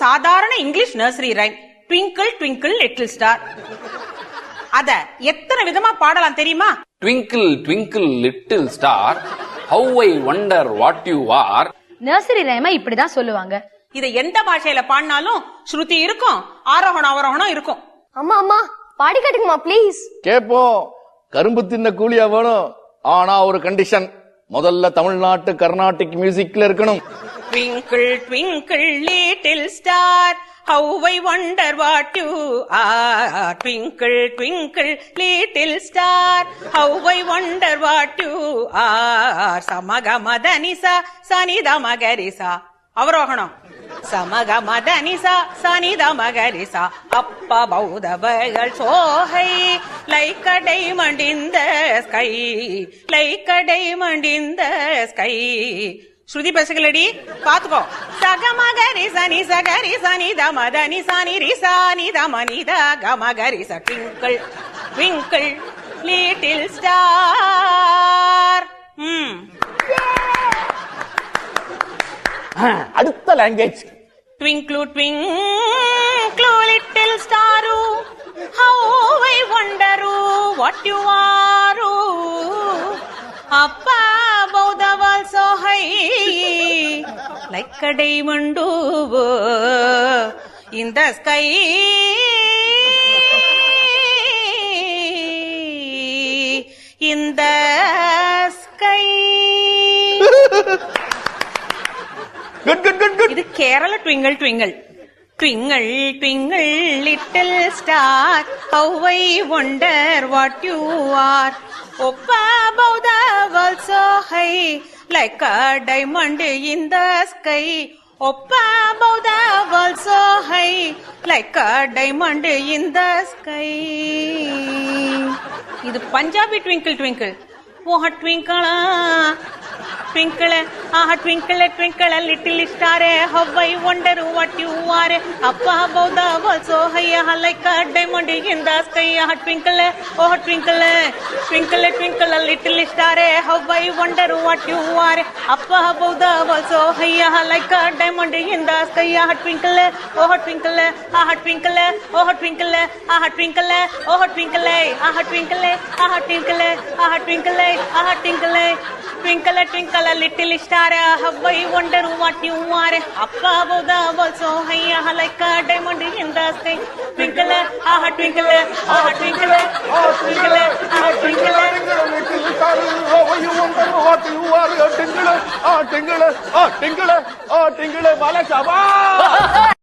சாதாரண English nursery rhyme, twinkle twinkle little star. அத எத்தனை விதமா பாடலாம் தெரியுமா? Twinkle twinkle little star, how I wonder what you are. Nursery ரைமா இப்படிதான் சொல்லுவாங்க. இத எந்த பாஷையில பாடினாலும் ஸ்ருதி இருக்கும், ஆரோகணம் அவரோகணம் இருக்கும். அம்மா அம்மா பாடி காட்டுங்கம்மா ப்ளீஸ். கேப்போம். கரும்பு தின்ன கூலியா வேணும். ஆனா ஒரு கண்டிஷன், முதல்ல தமிழ்நாட்டு கர்நாடிக் மியூசிக்ல இருக்கணும். Twinkle twinkle little star, how I wonder what you are. Twinkle twinkle little star, how I wonder what you are. Samaga madanisa sanida magarisa. அவரோகணம். சமக மதனிசா சனித மகரிசா. அப்பா பௌதவர்கள் சோகை, like a diamond in the sky, like a diamond in the sky. ஸ்ருதி பசங்களடி பாத்துக்கோ. சகமகரி சனி சகரி சனி தமதனி சனி ரிசானி தமனித கமகரி ச. Twinkle twinkle little star. அடுத்த language. Twinkle twinkle little star, how I wonder what you are. Up above the world so high, like a diamond in the sky. In the sky. Good. இது Kerala twinkle twinkle. Twinkle twinkle little star, how I wonder what you are. Up above the world so high, like a diamond in the sky. Up above the world so high, like a diamond in the sky. இது Punjabi twinkle twinkle. ஓஹ ட்விங்கிளா twinkle, twinkle, twinkle, little star, how I wonder what you are. Up above the world so high, like a diamond in the sky. Twinkle, twinkle, twinkle, twinkle, little star, how I wonder what you are. Up above the world so high, like a diamond in the sky. Twinkle, twinkle, twinkle, twinkle, twinkle, twinkle, twinkle, twinkle, twinkle, twinkle, twinkle, little star, how I wonder what you are. Up above the world so high, like a diamond in the sky. Twinkle, twinkle, twinkle, twinkle, twinkle, little star, how you wonder what you are. Tingle, tingle, tingle, tingle, Balashaba.